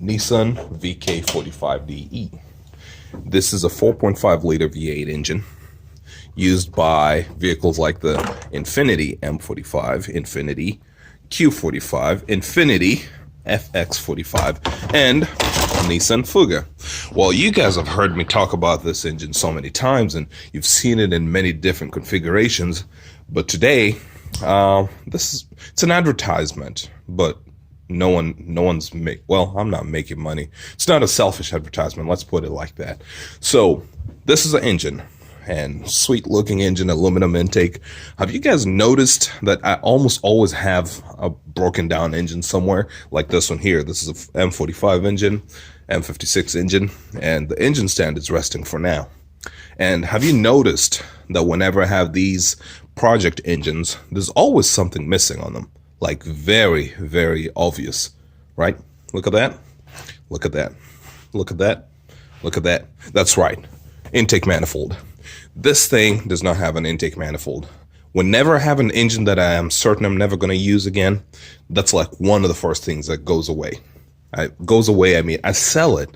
Nissan VK45DE. This is a 4.5 liter V8 engine used by vehicles like the Infiniti M45, Infiniti Q45, Infiniti FX45, and Nissan Fuga. Well, you guys have heard me talk about this engine so many times, and you've seen it in many different configurations. But today, it's an advertisement, but well, I'm not making money. It's not a selfish advertisement, let's put it like that. So this is an engine, and sweet looking engine, aluminum intake. Have you guys noticed that I almost always have a broken down engine somewhere? Like this one here. This is a M45 engine, M56 engine, and the engine stand is resting for now. And have you noticed that whenever I have these project engines, there's always something missing on them? Like very, very obvious, right? Look at that. Look at that. Look at that. Look at that. That's right. Intake manifold. This thing does not have an intake manifold. Whenever I have an engine that I am certain I'm never going to use again, that's like one of the first things that goes away. I mean, I sell it.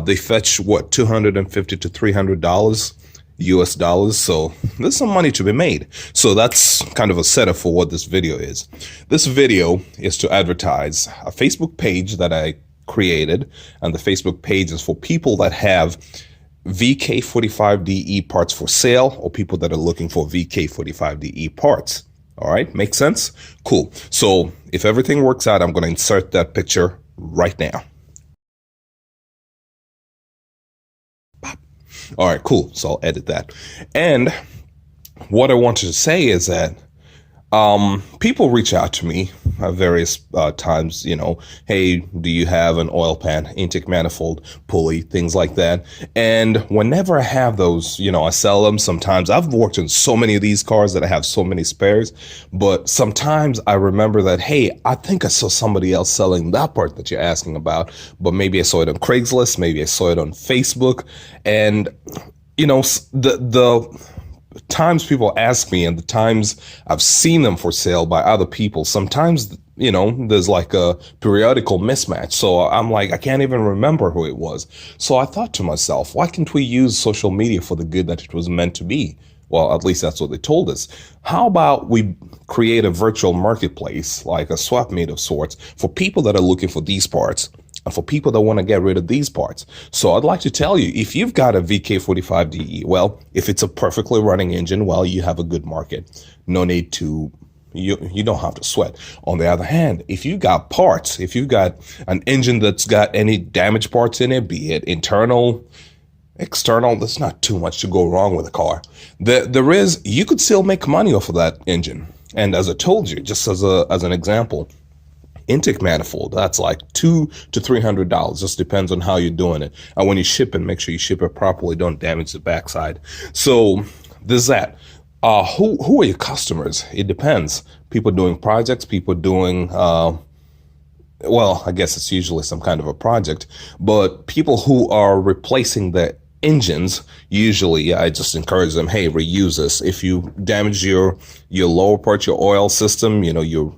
They fetch, what, $250 to $300 US dollars. So there's some money to be made. So that's kind of a setup for what this video is. This video is to advertise a Facebook page that I created. And the Facebook page is for people that have VK45DE parts for sale, or people that are looking for VK45DE parts. All right, makes sense? Cool. So if everything works out, I'm going to insert that picture right now. All right, cool. So I'll edit that. And what I wanted to say is that people reach out to me at various times, you know, hey, do you have an oil pan, intake manifold, pulley, things like that. And whenever I have those, you know, I sell them. Sometimes I've worked in so many of these cars that I have so many spares, but sometimes I remember that, hey, I think I saw somebody else selling that part that you're asking about, but maybe I saw it on Craigslist, maybe I saw it on Facebook. And, you know, the times people ask me and the times I've seen them for sale by other people, sometimes, you know, there's like a periodical mismatch. So I'm like, I can't even remember who it was. So I thought to myself, why can't we use social media for the good that it was meant to be? Well, at least that's what they told us. How about we create a virtual marketplace, like a swap meet of sorts, for people that are looking for these parts and for people that want to get rid of these parts. So I'd like to tell you, if you've got a VK45DE, well, if it's a perfectly running engine, well, you have a good market. No need to, you don't have to sweat. On the other hand, if you got parts, if you've got an engine that's got any damaged parts in it, be it internal, external, there's not too much to go wrong with a car. You could still make money off of that engine. And as I told you, just as an example, intake manifold, that's like $200 to $300. Just depends on how you're doing it. And when you ship it, make sure you ship it properly. Don't damage the backside. So there's that. Who are your customers? It depends. People doing projects, people doing, well, I guess it's usually some kind of a project, but people who are replacing the engines, usually I just encourage them, hey, reuse this. If you damage your lower part, your oil system, you know, your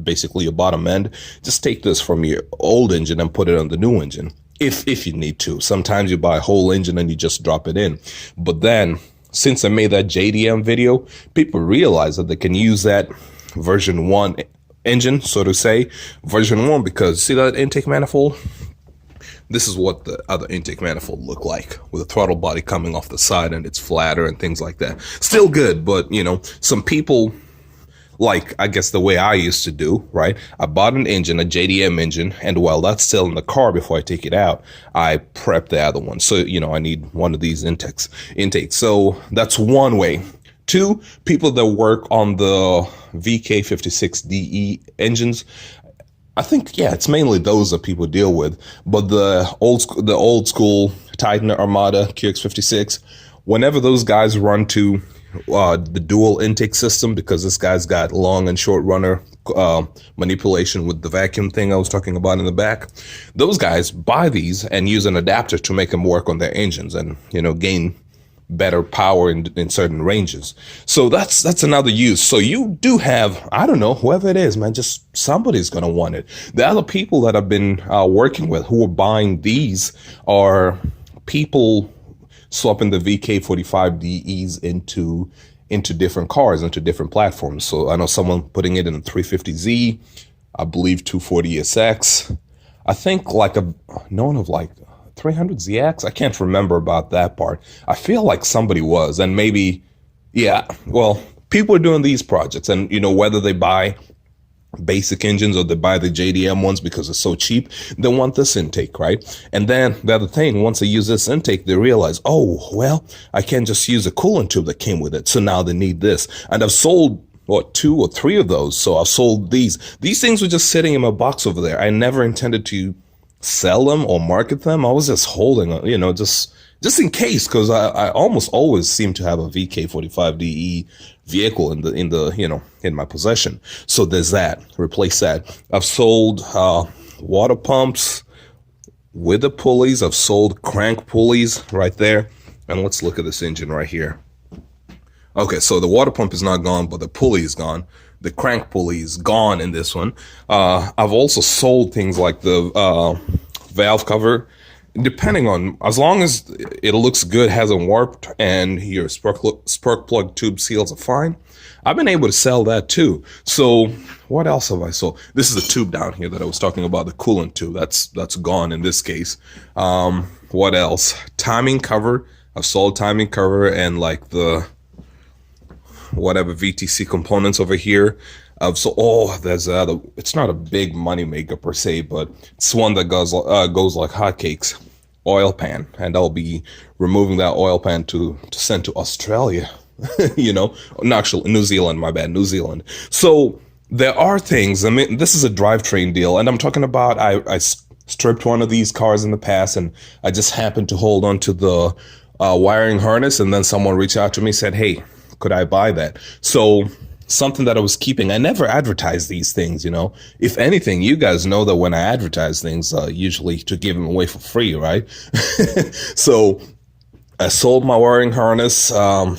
basically your bottom end, just take this from your old engine and put it on the new engine if you need to. Sometimes you buy a whole engine and you just drop it in. But then since I made that JDM video, people realize that they can use that version 1 engine, so to say, version 1, because see that intake manifold? This is what the other intake manifold look like, with the throttle body coming off the side and it's flatter and things like that. Still good, but you know, some people, like I guess the way I used to do, right? I bought an engine, a JDM engine, and while that's still in the car before I take it out, I prep the other one. So, you know, I need one of these intakes. So that's one way. Two, people that work on the VK56DE engines, I think, yeah, it's mainly those that people deal with. But the old school Titan, Armada, QX56, whenever those guys run to the dual intake system, because this guy's got long and short runner manipulation with the vacuum thing I was talking about in the back, those guys buy these and use an adapter to make them work on their engines and, you know, gain better power in certain ranges. So that's another use. So you do have, I don't know, whoever it is, man, just somebody's going to want it. The other people that I've been working with who are buying these are people swapping the VK45DEs into different cars, into different platforms. So I know someone putting it in a 350Z, I believe 240SX. I think like known of like 300ZX. I can't remember about that part. I feel like somebody was, and maybe, yeah, well, people are doing these projects, and whether they buy basic engines or they buy the JDM ones because it's so cheap, they want this intake, right? And then the other thing, once they use this intake, they realize, oh, well, I can't just use a coolant tube that came with it. So now they need this. And I've sold, what, 2 or 3 of those. So I've sold these. These things were just sitting in my box over there. I never intended to sell them or market them. I was just holding, just in case, because I almost always seem to have a VK45DE vehicle in my possession. So there's that. Replace that. I've sold water pumps with the pulleys. I've sold crank pulleys right there. And let's look at this engine right here. Okay, so the water pump is not gone, but the pulley is gone. The crank pulley is gone in this one. I've also sold things like the valve cover, depending on, as long as it looks good, hasn't warped, and your spark plug tube seals are fine, I've been able to sell that too. So what else have I sold? This is the tube down here that I was talking about, the coolant tube. That's gone in this case. What else? Timing cover. I've sold timing cover and like the whatever VTC components over here. So there's it's not a big money maker per se, but it's one that goes like hotcakes. Oil pan, and I'll be removing that oil pan to send to Australia. Actually New Zealand, my bad, New Zealand. So there are things. I mean, this is a drivetrain deal, and I'm talking about I stripped one of these cars in the past, and I just happened to hold on to the wiring harness, and then someone reached out to me, said, hey, could I buy that? So something that I was keeping. I never advertise these things, If anything, you guys know that when I advertise things, usually to give them away for free, right? So I sold my wiring harness. I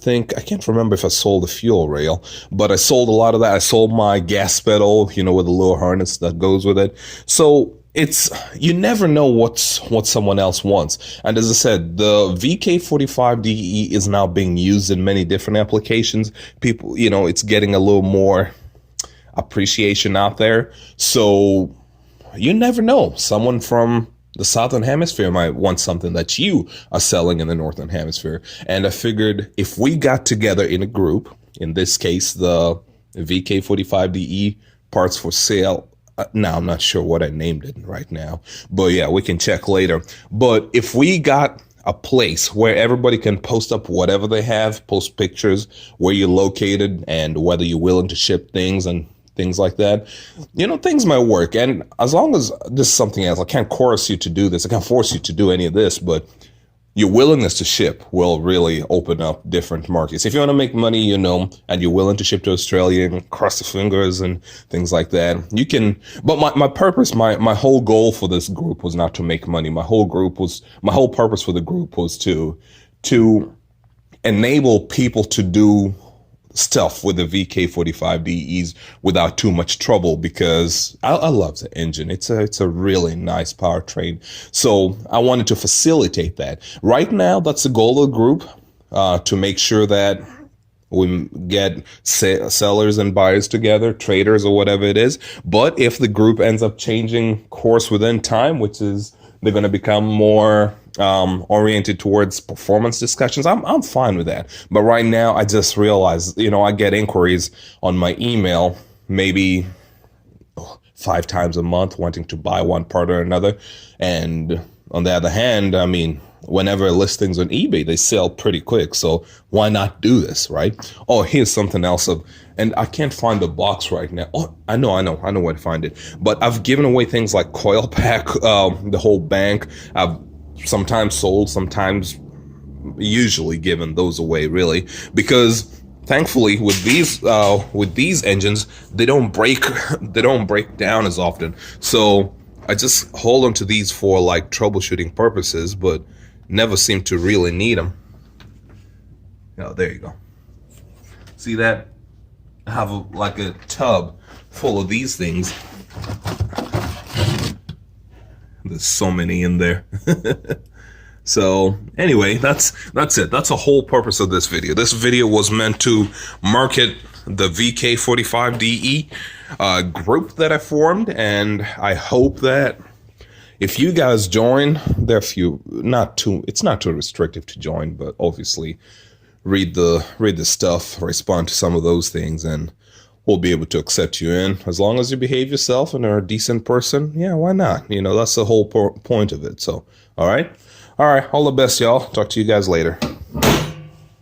can't remember if I sold the fuel rail, but I sold a lot of that. I sold my gas pedal, with a little harness that goes with it. So you never know what someone else wants. And as I said, the VK45DE is now being used in many different applications. People, it's getting a little more appreciation out there. So you never know. Someone from the Southern Hemisphere might want something that you are selling in the Northern Hemisphere. And I figured if we got together in a group, in this case, the VK45DE parts for sale. Now, I'm not sure what I named it right now, but yeah, we can check later. But if we got a place where everybody can post up whatever they have, post pictures, where you're located, and whether you're willing to ship things and things like that, things might work. And as long as this is something else, I can't coerce you to do this. I can't force you to do any of this, but your willingness to ship will really open up different markets. If you want to make money, and you're willing to ship to Australia and cross the fingers and things like that, you can. But my purpose, my whole goal for this group was not to make money. My whole purpose for the group was to enable people to do stuff with the VK45DEs without too much trouble, because I love the engine. It's a really nice powertrain. So I wanted to facilitate that. Right now, that's the goal of the group, to make sure that we get sellers and buyers together, traders or whatever it is. But if the group ends up changing course within time, which is they're going to become more oriented towards performance discussions, I'm fine with that. But right now, I just realized, I get inquiries on my email maybe 5 times a month wanting to buy one part or another. And on the other hand, I mean, whenever listings on eBay, they sell pretty quick. So why not do this, right? Oh, here's something else. And I can't find the box right now. Oh, I know where to find it. But I've given away things like coil pack, the whole bank. I've sometimes sold, usually given those away, really, because thankfully with these engines, they don't break down as often. So I just hold on to these for like troubleshooting purposes, but never seem to really need them. Oh, there you go. See that? I have like a tub full of these things. There's so many in there. So anyway, that's it. That's the whole purpose of this video. This video was meant to market the VK45DE group that I formed, and I hope that if you guys join, there are few, it's not too restrictive to join, but obviously read the stuff, respond to some of those things, and we'll be able to accept you in as long as you behave yourself and are a decent person. Yeah, why not? You know, that's the whole point of it. So, all right, all the best, y'all. Talk to you guys later.